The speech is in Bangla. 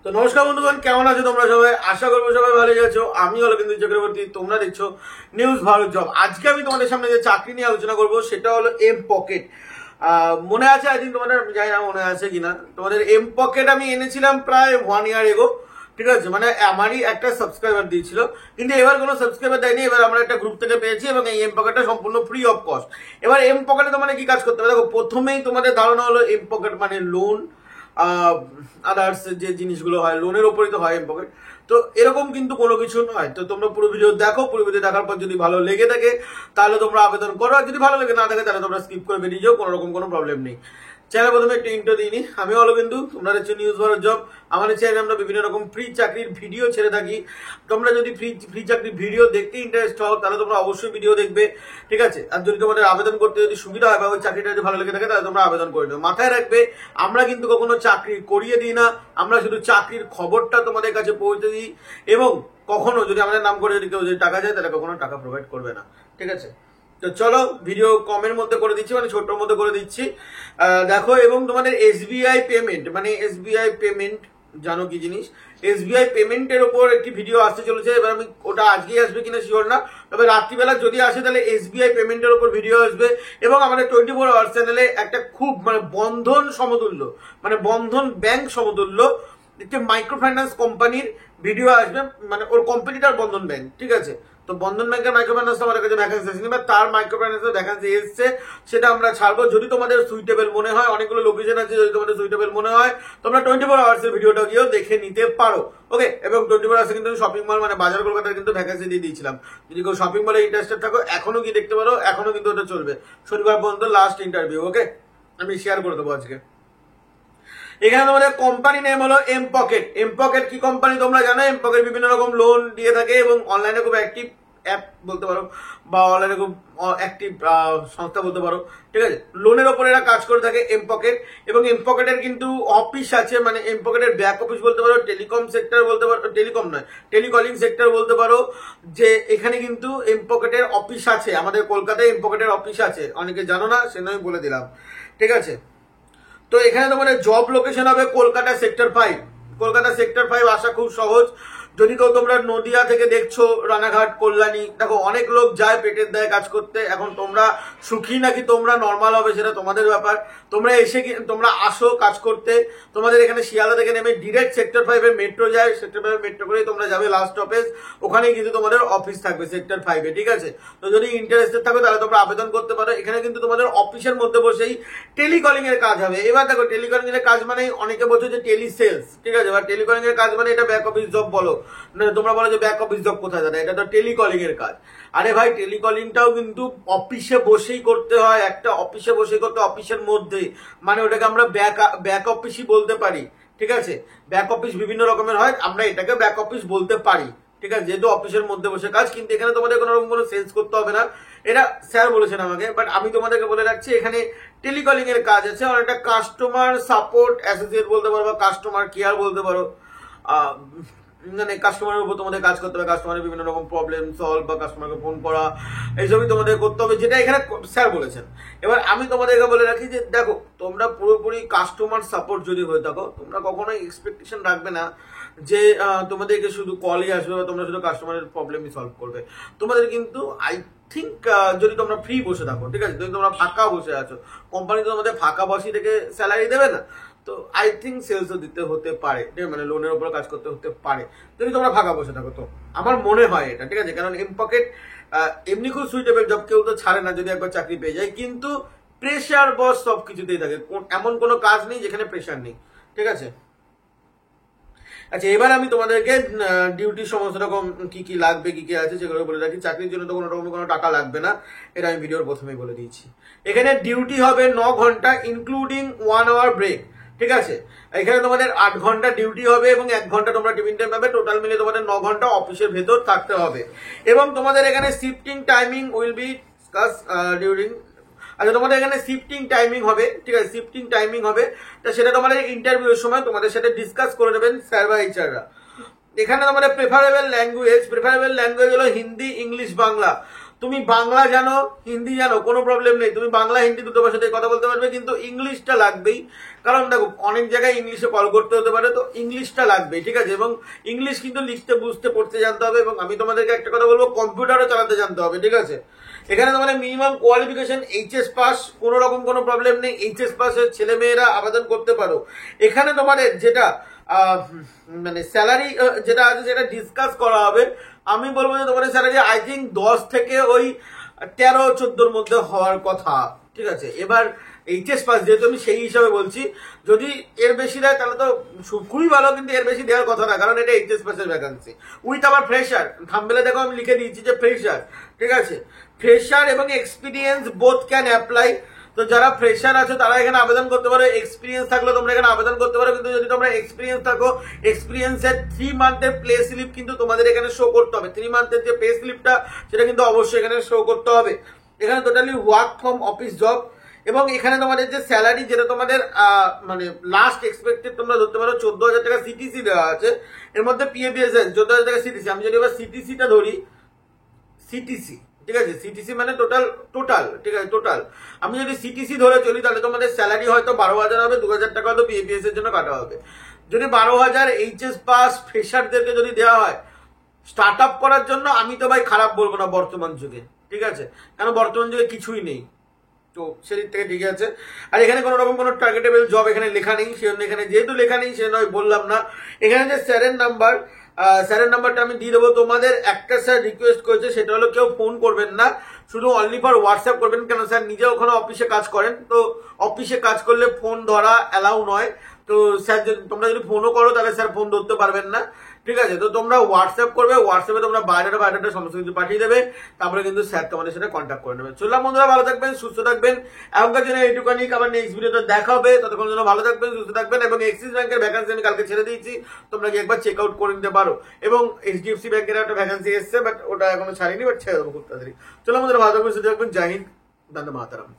তো নমস্কার বন্ধুগণ, কেমন আছো তোমরা সবাই? আশা করবো সবাই ভালো আছো। আমি হলো কিন্তু চক্রবর্তী, তোমরা দেখছো নিউজ ভারত জব। আজকে আমি তোমাদের সামনে যে চাকরি নিয়ে আলোচনা করবো সেটা হলো এম পকেট। মনে আছে, আই থিঙ্ক তোমাদের, জানি না মনে আছে কিনা, তোমাদের এম পকেট আমি এনেছিলাম প্রায় 1 year এগো। ঠিক আছে, মানে আমারই একটা সাবস্ক্রাইবার দিয়েছিল, কিন্তু এবার কোনো সাবস্ক্রাইবার দেয়নি। এবার আমরা একটা গ্রুপ থেকে পেয়েছি এবং এই এম পকেটটা সম্পূর্ণ ফ্রি অফ কস্ট। এবার এম পকেটে তোমাদের কি কাজ করতে হবে দেখো। প্রথমেই তোমাদের ধারণা হলো এম পকেট মানে লোন, আদার্স যে জিনিসগুলো হয় লোনের ওপরই তো হয় এম পকেট। তো এরকম কিন্তু কোনো কিছু নয়। তো তোমরা পুরো ভিডিও দেখো, পুরো ভিডিও দেখার পর যদি ভালো লেগে থাকে তাহলে তোমরা আবেদন করো, আর যদি ভালো লেগে না থাকে তাহলে তোমরা স্কিপ করে বেরিয়ে যাও, কোনো রকম কোনো প্রবলেম নেই। চ্যানেল প্রথমে একটু ইন্ট্রো দিইনি, আমি হলো কিন্তু তোমরা দেখছো নিউজ ভারত জব। আমাদের চ্যানেলে আমরা বিভিন্ন রকম ফ্রি চাকরির ভিডিও ছেড়ে থাকি। তোমরা যদি ফ্রি চাকরির ভিডিও দেখতে ইন্টারেস্ট হও তাহলে তোমরা অবশ্যই ভিডিও দেখবে, ঠিক আছে। আর যদি তোমাদের আবেদন করতে যদি সুবিধা হয় বা ওই চাকরিটা যদি ভালো লেগে থাকে তাহলে তোমরা আবেদন করে নেবে। মাথায় রাখবে, আমরা কিন্তু কখনো চাকরি করিয়ে দিই না, আমরা শুধু চাকরির খবরটা তোমাদের কাছে পৌঁছে দিই। এবং কখনো যদি আমাদের নাম করে যদি কেউ যদি টাকা চায় তাহলে কখনো টাকা প্রোভাইড করবে না, ঠিক আছে। তো চলো, ভিডিও কমের মধ্যে করে দিচ্ছি, মানে ছোট্টর মধ্যে করে দিচ্ছি, দেখো। এবং তোমাদের এসবিআই পেমেন্ট, মানে এসবিআই পেমেন্ট জানো কি জিনিস? এসবিআই পেমেন্টের ওপর একটি ভিডিও আসতে চলেছে। এবার আমি ওটা আজকেই আসবে কিনা শিওর না, তবে রাত্রিবেলা যদি আসে তাহলে এসবিআই পেমেন্টের ওপর ভিডিও আসবে। এবং আমাদের 24 আওয়ার্স চ্যানেলে একটা খুব মানে বন্ধন সমতুল্য, মানে বন্ধন ব্যাংক সমতুল্য একটি মাইক্রো ফাইন্যান্স কোম্পানির ভিডিও আসবে, মানে ওর কম্পিটিটর বন্ধন ব্যাংক, ঠিক আছে। তো বন্ধন ব্যাংকের মাইক্রো ফাইন্যান্স আমাদের কাছে ভ্যাকেন্সি আসেনি, বা তার মাইক্রো ফাইন্যান্সের ভ্যাকেন্সি এসছে, সেটা আমরা ছাড়বো যদি তোমাদের সুইটেবল মনে হয়। অনেকগুলো লোকেশন আছে, যদি তোমাদের সুইটেবল মনে হয় তোমরা 24 আওয়ার্সের ভিডিওটা গিয়েও দেখে নিতে পারো, ওকে। এবং 24 আওয়ার্সে কিন্তু শপিং মল মানে বাজার কলকাতার কিন্তু ভ্যাকেন্সি দিয়ে দিয়েছিলাম। যদি কেউ শপিং মলে ইন্টারেস্টেড থাকো এখনো কি দেখতে পারো, এখনো কিন্তু ওটা চলবে। শনিবার পর্যন্ত লাস্ট ইন্টারভিউ, ওকে। আমি শেয়ার করে দেবো আজকে। এখানে তোমাদের কোম্পানি নেম হলো এম পকেট। এম পকেট কি কোম্পানি তোমরা জানো? এম পকেট বিভিন্ন রকম লোন দিয়ে থাকে এবং অনলাইনে খুব অ্যাক্টিভ অ্যাপ বলতে পারো, বা অনলাইনে খুব অ্যাক্টিভ সংস্থা বলতে পারো, ঠিক আছে। লোনের ওপরে এরা কাজ করে থাকে এম পকেট। এবং এম পকেটের কিন্তু অফিস আছে, মানে এম পকেটের ব্যাক অফিস বলতে পারো, টেলিকম সেক্টর বলতে পারো, টেলিকম নয় টেলিকলিং সেক্টর বলতে পারো। যে এখানে কিন্তু এম পকেটের অফিস আছে, আমাদের কলকাতায় এম পকেটের অফিস আছে, অনেকে জানো না, সে নয় বলে দিলাম, ঠিক আছে। তো এখানে তোমাদের জব লোকেশন হবে কলকাতা সেক্টর 5। কলকাতা সেক্টর 5 আসা খুব সহজ। যদি কেউ তোমরা নদিয়া থেকে দেখছো, রানাঘাট, কল্যাণী, দেখো অনেক লোক যায় পেটের দায়ে কাজ করতে। এখন তোমরা সুখী নাকি তোমরা নর্মাল হবে সেটা তোমাদের ব্যাপার। তোমরা এসে তোমরা আসো কাজ করতে। তোমাদের এখানে শিয়ালদা থেকে নেমে ডিরেক্ট সেক্টর 5-এ মেট্রো যায়, সেক্টর 5-এ মেট্রো করেই তোমরা যাবে লাস্ট অফিস, ওখানেই কিন্তু তোমাদের অফিস থাকবে সেক্টর 5-এ, ঠিক আছে। তো যদি ইন্টারেস্টেড থাকো তাহলে তোমরা আবেদন করতে পারো। এখানে কিন্তু তোমাদের অফিসের মধ্যে বসেই টেলিকলিং এর কাজ হবে। এবার দেখো, টেলিকলিং এর কাজ মানে অনেকে বলছো যে টেলি সেলস, ঠিক আছে। এবার টেলিকলিং এর কাজ মানে এটা ব্যাক অফিস জব বলো, তোমরা বলো যে ব্যাক অফিস জব কোথায় দাদা, এটা তো টেলিকলিং এর কাজ। আরে ভাই, টেলিকলিংটাও কিন্তু অফিসে বসেই করতে হয়, একটা অফিসে বসেই করতে, অফিসের মধ্যে, মানে ওটাকে আমরা ব্যাক অফিসই বলতে পারি, ঠিক আছে। ব্যাক অফিস বিভিন্ন রকমের হয়, আমরা এটাকে ব্যাক অফিস বলতে পারি, ঠিক আছে, যেহেতু অফিসের মধ্যে বসে কাজ। কিন্তু এখানে তোমাদের কোনো রকম কোনো সেলস করতে হবে না, এটা স্যার বলেছেন আমাকে। বাট আমি তোমাদেরকে বলে রাখছি, এখানে টেলিকলিং এর কাজ আছে, অনেকটা কাস্টমার সাপোর্ট অ্যাসোসিয়েট বলতে পারো, বা কাস্টমার কেয়ার বলতে পারো। মানে কাস্টমারের উপর তোমাদের কাজ করতে হবে, কাস্টমারের বিভিন্ন রকম প্রবলেম সলভ বা কাস্টমারকে ফোন করা, এইসবই তোমাদের করতে হবে, যেটা এখানে স্যার বলেছেন। এবার আমি তোমাদেরকে বলে রাখি যে দেখো, তোমরা পুরোপুরি কাস্টমার সাপোর্ট যদি হয়ে থাকো, তোমরা কখনোই এক্সপেকটেশন রাখবে না যে তোমাদেরকে শুধু কলই আসবে বা তোমরা শুধু কাস্টমারের প্রবলেমই সলভ করবে। তোমাদের কিন্তু আই থিঙ্ক যদি তোমরা ফ্রি বসে থাকো, ঠিক আছে, যদি তোমরা ফাঁকা বসে আছো, কোম্পানি তো তোমাদের ফাঁকা বসি থেকে স্যালারি দেবে না, তো আই থিঙ্ক সেলসও দিতে হতে পারে, মানে লোনের উপর কাজ করতে হতে পারে যদি তোমরা ফাঁকা বসে থাকো। তো আমার মনে হয় এটা, ঠিক আছে, কারণ এম পকেট এমনি খুব সুইটেবল জব, কেউ তো ছাড়ে না যদি একবার চাকরি পেয়ে যায়। কিন্তু প্রেশার বস সব কিছুতেই থাকে, এমন কোনো কাজ নেই যেখানে প্রেশার নেই, ঠিক আছে। আচ্ছা, এবার আমি তোমাদেরকে ডিউটির সমস্ত রকম কি কি লাগবে, কি কি আছে সেগুলো বলে রাখি। চাকরির জন্য তো কোনো রকম কোনো টাকা লাগবে না, এটা আমি ভিডিওর প্রথমেই বলে দিয়েছি। এখানে ডিউটি হবে 9 ঘন্টা ইনক্লুডিং 1 hour ব্রেক, ঠিক আছে। এখানে তোমাদের 8 ঘন্টা ডিউটি হবে এবং 1 ঘন্টা তোমরা টিফিন টাইম পাবে। টোটাল মিলে তোমাদের 9 ঘন্টা অফিসের ভেতর থাকতে হবে। এবং তোমাদের এখানে shifting timing will be discuss during. আচ্ছা, তোমাদের এখানে শিফটিং টাইমিং হবে, ঠিক আছে, শিফটিং টাইমিং হবে। তো সেটা তোমাদের ইন্টারভিউর সময় তোমাদের সাথে ডিসকাস করে নেবেন স্যার বা এইচআররা। এখানে তোমাদের প্রেফারেবল ল্যাঙ্গুয়েজ হলো হিন্দি, ইংলিশ, বাংলা। তুমি বাংলা জানো, হিন্দি জানো, কোনো প্রবলেম নেই, তুমি বাংলা হিন্দি দুটো ভাষাতে কথা বলতে পারবে, কিন্তু ইংলিশটা লাগবেই। কারণ দেখো অনেক জায়গায় ইংলিশে কল করতে হতে পারে, তো ইংলিশটা লাগবেই, ঠিক আছে। এবং ইংলিশ কিন্তু লিখতে বুঝতে পড়তে জানতে হবে। এবং আমি তোমাদেরকে একটা কথা বলবো, কম্পিউটারও চালাতে জানতে হবে, ঠিক আছে। এখানে তোমাদের মিনিমাম কোয়ালিফিকেশন এইচএস পাস, কোনো রকম কোনো প্রবলেম নেই, এইচএস পাসের ছেলে মেয়েরা আবেদন করতে পারো। এখানে তোমাদের যেটা মানে স্যালারি যেটা আছে সেটা ডিসকাস করা হবে। আমি বলবো যে তোমাদের স্যালারি আই থিঙ্ক 10 থেকে ওই 13-14 মধ্যে হওয়ার কথা, ঠিক আছে। এবার এইচএস পাস যেহেতু আমি সেই হিসাবে বলছি, যদি এর বেশি দেয় তাহলে তো খুবই ভালো, কিন্তু এর বেশি দেওয়ার কথা না, কারণ এটা এইচএস পাসের ভ্যাকান্সি উইথ আবার ফ্রেশার। থাম্বনেলে দেখো আমি লিখে দিয়েছি যে ফ্রেশার, ঠিক আছে। ফ্রেশার এবং এক্সপিরিয়েন্স বোথ ক্যান অ্যাপ্লাই। তো যারা ফ্রেশার আছে তারা এখানে আবেদন করতে পারো, এক্সপিরিয়েন্স থাকলে তোমরা এখানে আবেদন করতে পারো। কিন্তু যদি তোমরা এক্সপিরিয়েন্স থাকো, এক্সপিরিয়েন্সের 3 মান্থের প্লে স্লিপ কিন্তু তোমাদের এখানে শো করতে হবে। 3 মান্থের যে পে স্লিপটা সেটা কিন্তু অবশ্যই এখানে শো করতে হবে। এখানে totally work from office job. এবং এখানে তোমাদের যে স্যালারি, যেটা তোমাদের মানে লাস্ট এক্সপেক্টেড তোমরা ধরতে পারো 14,000 টাকা সিটিসি দেওয়া আছে। এর মধ্যে পিএফিএস 14,000 টাকা সিটিসি। আমি যদি এবার সিটিসিটা ধরি, সিটিসি, ঠিক আছে, সিটিসি মানে টোটাল, ঠিক আছে, টোটাল। আমি যদি সিটিসি ধরে চলি তাহলে তোমাদের স্যালারি হয়তো 12,000 হবে, 2,000 টাকা হয়তো পিএফিএস এর জন্য কাটা হবে। যদি 12,000 এইচএস পাস ফ্রেশারদেরকে যদি দেওয়া হয় স্টার্ট আপ করার জন্য, আমি তো ভাই খারাপ বলবো না বর্তমান যুগে, ঠিক আছে। কারণ বর্তমান যুগে কিছুই নেই, তো সেদিক থেকে ঠিক আছে। আর এখানে কোনো রকম কোনো টার্গেটেবল জব এখানে লেখা নেই, সেজন্য এখানে যেহেতু লেখা নেই সে নয় বললাম না। এখানে যে স্যারের নাম্বারটা আমি দিয়ে দেবো। তোমাদের একটা স্যার রিকোয়েস্ট করেছে, সেটা হলো কেউ ফোন করবেন না, শুধু অনলি ফর হোয়াটসঅ্যাপ করবেন। কেন স্যার নিজে ওখানে অফিসে কাজ করেন, তো অফিসে কাজ করলে ফোন ধরা অ্যালাউ নয়। তো স্যার তোমরা যদি ফোনও করো তাহলে স্যার ফোন ধরতে পারবেন না, ঠিক আছে। তো তোমরা হোয়াটসঅ্যাপ করবে, হোয়াটসঅ্যাপে তোমরা বায়োডাটা সমস্ত কিছু পাঠিয়ে দেবে, তারপরে কিন্তু স্যার তোমাদের সাথে কন্ট্যাক্ট করে নেবে। চললাম বন্ধুরা, ভালো থাকবেন, সুস্থ থাকবেন। এখনকার জন্য এইটুকানি, আবার নেক্সট ভিডিওতে দেখা হবে। ততক্ষণ জন্য ভালো থাকবেন, সুস্থ থাকবেন। এবং এক্সিস ব্যাংকের ভ্যাকান্সি আমি কালকে ছেড়ে দিয়েছি, তোমরা কি একবার চেক আউট করে নিতে পারো। এবং এইচডিএফসি ব্যাংকের একটা ভ্যাকান্সি এসছে, বাট ওটা এখনো ছাড়িনি, বাট ছেড়ে দেবো খুব তাড়াতাড়ি। চলো বন্ধুরা, ভালো থাকবেন, সুস্থ থাকবেন। জয় হিন্দ, বন্দে মাতরম।